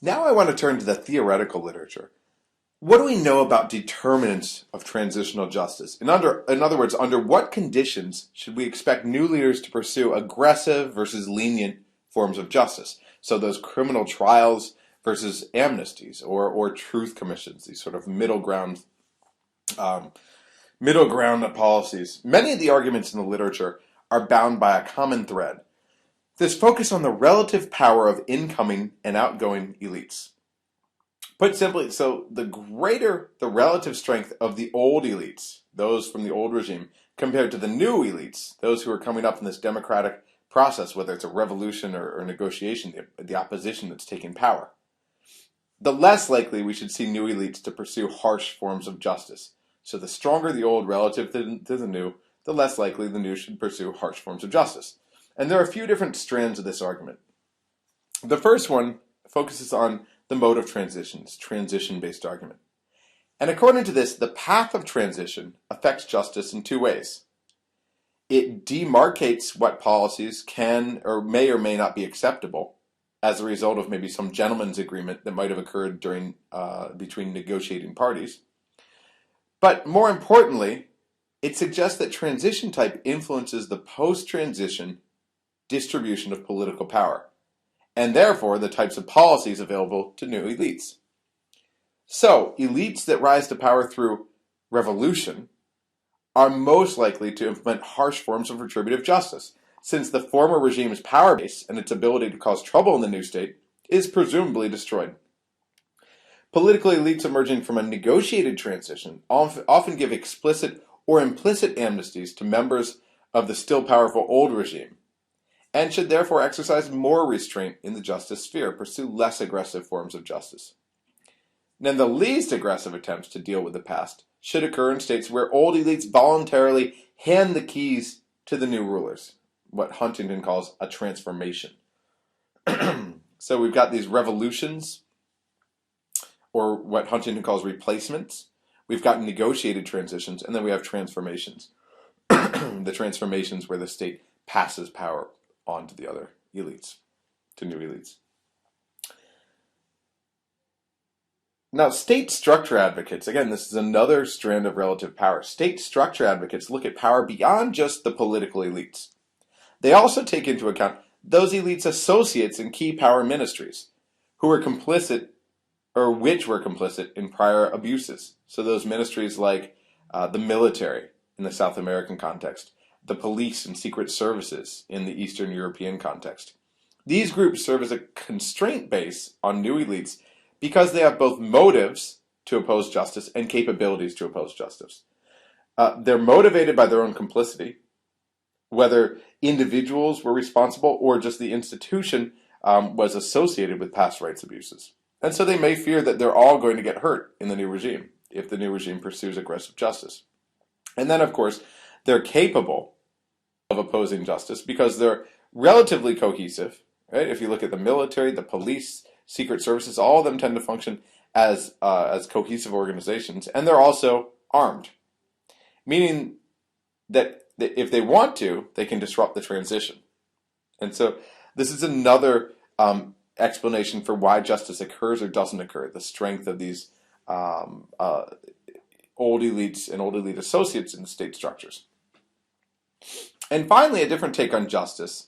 Now I want to turn to the theoretical literature. What do we know about determinants of transitional justice? In other words, under what conditions should we expect new leaders to pursue aggressive versus lenient forms of justice? So those criminal trials versus amnesties or truth commissions, these sort of um, middle ground policies. Many of the arguments in the literature are bound by a common thread. This focus on the relative power of incoming and outgoing elites. Put simply, so the greater the relative strength of the old elites, those from the old regime, compared to the new elites, those who are coming up in this democratic process, whether it's a revolution or negotiation, the opposition that's taking power, the less likely we should see new elites to pursue harsh forms of justice. So the stronger the old relative to the new, the less likely the new should pursue harsh forms of justice. And there are a few different strands of this argument. The first one focuses on the mode of transitions, transition-based argument. And according to this, the path of transition affects justice in two ways. It demarcates what policies can or may not be acceptable as a result of maybe some gentleman's agreement that might have occurred between negotiating parties. But more importantly, it suggests that transition type influences the post-transition distribution of political power, and therefore the types of policies available to new elites. So, elites that rise to power through revolution are most likely to implement harsh forms of retributive justice, since the former regime's power base and its ability to cause trouble in the new state is presumably destroyed. Political elites emerging from a negotiated transition often give explicit or implicit amnesties to members of the still powerful old regime, and should therefore exercise more restraint in the justice sphere, pursue less aggressive forms of justice. Then the least aggressive attempts to deal with the past should occur in states where old elites voluntarily hand the keys to the new rulers, what Huntington calls a transformation. So we've got these revolutions, or what Huntington calls replacements. We've got negotiated transitions, and then we have transformations. The transformations where the state passes power on to the other elites, to new elites. Now, state structure advocates, again, this is another strand of relative power. State structure advocates look at power beyond just the political elites. They also take into account those elites' associates in key power ministries who were complicit, or which were complicit in prior abuses. So those ministries like the military in the South American context, the police and secret services in the Eastern European context. These groups serve as a constraint base on new elites because they have both motives to oppose justice and capabilities to oppose justice. They're motivated by their own complicity, whether individuals were responsible or just the institution was associated with past rights abuses. And so they may fear that they're all going to get hurt in the new regime if the new regime pursues aggressive justice. And then, of course, they're capable of opposing justice because they're relatively cohesive. Right? If you look at the military, the police, secret services, all of them tend to function as cohesive organizations, and they're also armed, meaning that if they want to, they can disrupt the transition. And so this is another explanation for why justice occurs or doesn't occur, the strength of these old elites and old elite associates in state structures. And finally, a different take on justice.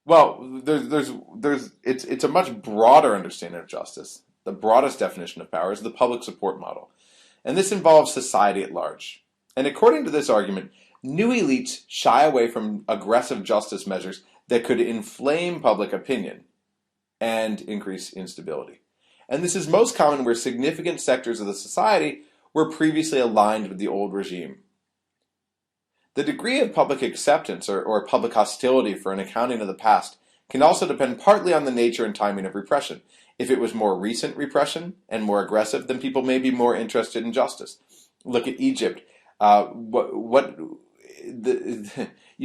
Well, it's a much broader understanding of justice. The broadest definition of power is the public support model. And this involves society at large. And according to this argument, new elites shy away from aggressive justice measures that could inflame public opinion and increase instability. And this is most common where significant sectors of the society were previously aligned with the old regime. The degree of public acceptance or public hostility for an accounting of the past can also depend partly on the nature and timing of repression. If it was more recent repression and more aggressive, then people may be more interested in justice. Look at Egypt. You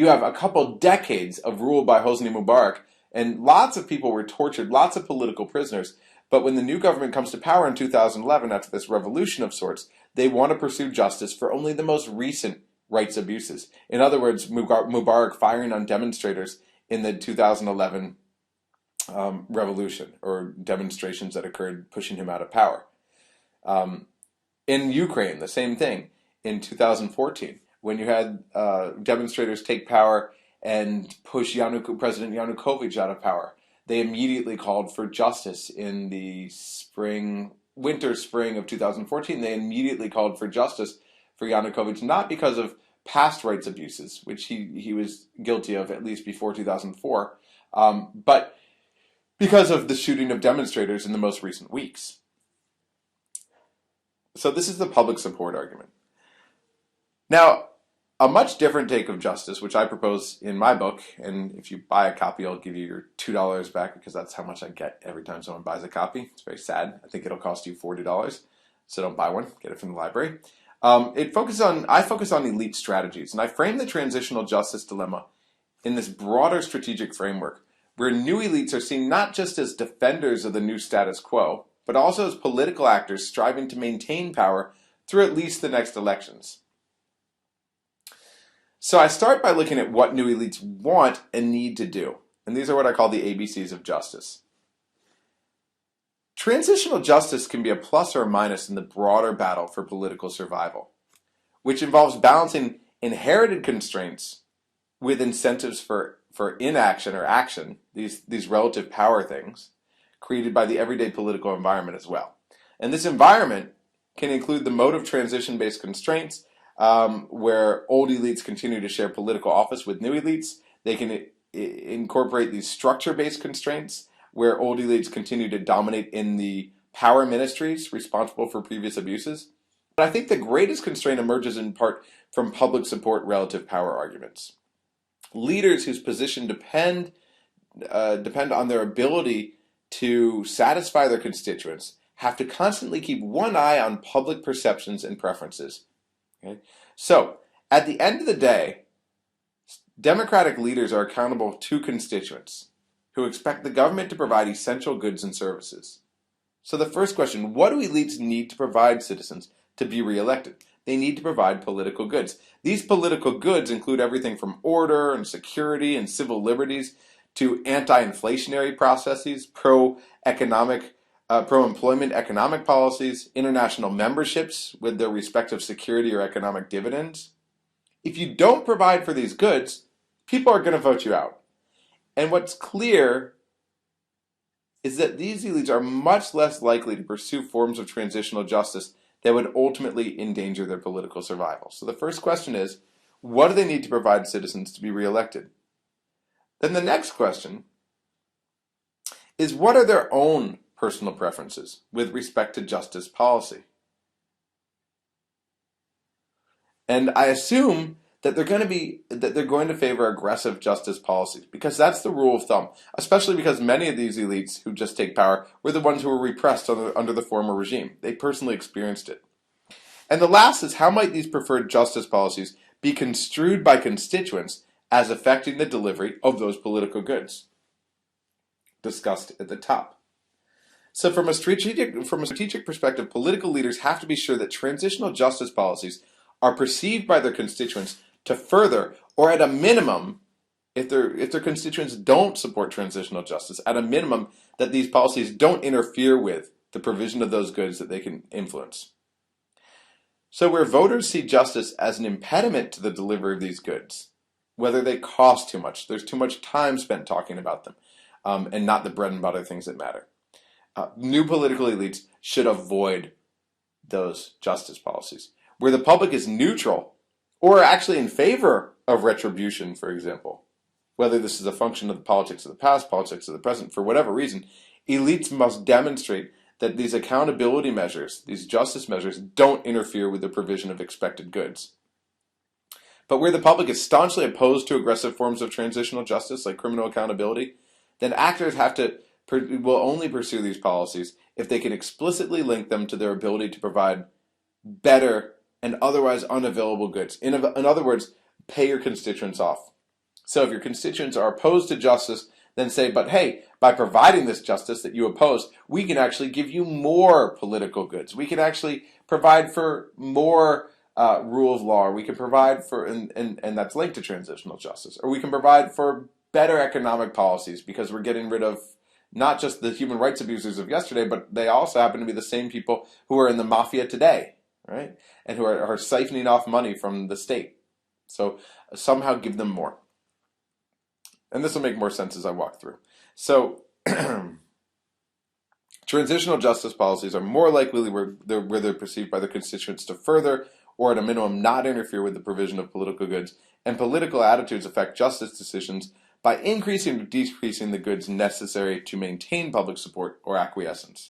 have a couple decades of rule by Hosni Mubarak, and lots of people were tortured, lots of political prisoners. But when the new government comes to power in 2011, after this revolution of sorts, they want to pursue justice for only the most recent rights abuses. In other words, Mubarak firing on demonstrators in the 2011 revolution or demonstrations that occurred pushing him out of power. In Ukraine, the same thing in 2014, when you had demonstrators take power and push President Yanukovych out of power. They immediately called for justice in the winter-spring of 2014. They immediately called for justice for Yanukovych, not because of past rights abuses, which he was guilty of at least before 2004, but because of the shooting of demonstrators in the most recent weeks. So this is the public support argument. Now, a much different take of justice, which I propose in my book, and if you buy a copy, I'll give you your $2 back because that's how much I get every time someone buys a copy. It's very sad. I think it'll cost you $40, so don't buy one. Get it from the library. I focus on elite strategies, and I frame the transitional justice dilemma in this broader strategic framework, where new elites are seen not just as defenders of the new status quo, but also as political actors striving to maintain power through at least the next elections. So I start by looking at what new elites want and need to do, and these are what I call the ABCs of justice. Transitional justice can be a plus or a minus in the broader battle for political survival, which involves balancing inherited constraints with incentives for inaction or action, these relative power things, created by the everyday political environment as well. And this environment can include the mode of transition-based constraints, where old elites continue to share political office with new elites. They can incorporate these structure-based constraints, where old elites continue to dominate in the power ministries responsible for previous abuses. But I think the greatest constraint emerges in part from public support relative power arguments. Leaders whose position depend on their ability to satisfy their constituents have to constantly keep one eye on public perceptions and preferences. Okay? So, at the end of the day, Democratic leaders are accountable to constituents who expect the government to provide essential goods and services. So the first question, what do elites need to provide citizens to be reelected? They need to provide political goods. These political goods include everything from order and security and civil liberties to anti-inflationary processes, pro-employment economic policies, international memberships with their respective security or economic dividends. If you don't provide for these goods, people are going to vote you out. And what's clear is that these elites are much less likely to pursue forms of transitional justice that would ultimately endanger their political survival. So the first question is, what do they need to provide citizens to be reelected? Then the next question is, what are their own personal preferences with respect to justice policy? And I assume that they're going to favor aggressive justice policies, because that's the rule of thumb, especially because many of these elites who just take power were the ones who were repressed under the former regime. They personally experienced it. And the last is, how might these preferred justice policies be construed by constituents as affecting the delivery of those political goods discussed at the top. So from a strategic perspective, political leaders have to be sure that transitional justice policies are perceived by their constituents to further, or at a minimum, if their constituents don't support transitional justice, at a minimum, that these policies don't interfere with the provision of those goods that they can influence. So where voters see justice as an impediment to the delivery of these goods, whether they cost too much, there's too much time spent talking about them, and not the bread and butter things that matter. New political elites should avoid those justice policies. Where the public is neutral, or actually in favor of retribution, for example, whether this is a function of the politics of the past, politics of the present, for whatever reason, elites must demonstrate that these accountability measures, these justice measures, don't interfere with the provision of expected goods. But where the public is staunchly opposed to aggressive forms of transitional justice, like criminal accountability, then actors will only pursue these policies if they can explicitly link them to their ability to provide better and otherwise unavailable goods. In other words, pay your constituents off. So if your constituents are opposed to justice, then say, but hey, by providing this justice that you oppose, we can actually give you more political goods. We can actually provide for more rule of law. Or we can provide for, and that's linked to transitional justice. Or we can provide for better economic policies because we're getting rid of not just the human rights abusers of yesterday, but they also happen to be the same people who are in the mafia today, right? And who are siphoning off money from the state. So somehow give them more. And this will make more sense as I walk through. So transitional justice policies are more likely where they're perceived by their constituents to further, or at a minimum not interfere with the provision of political goods, and political attitudes affect justice decisions by increasing or decreasing the goods necessary to maintain public support or acquiescence.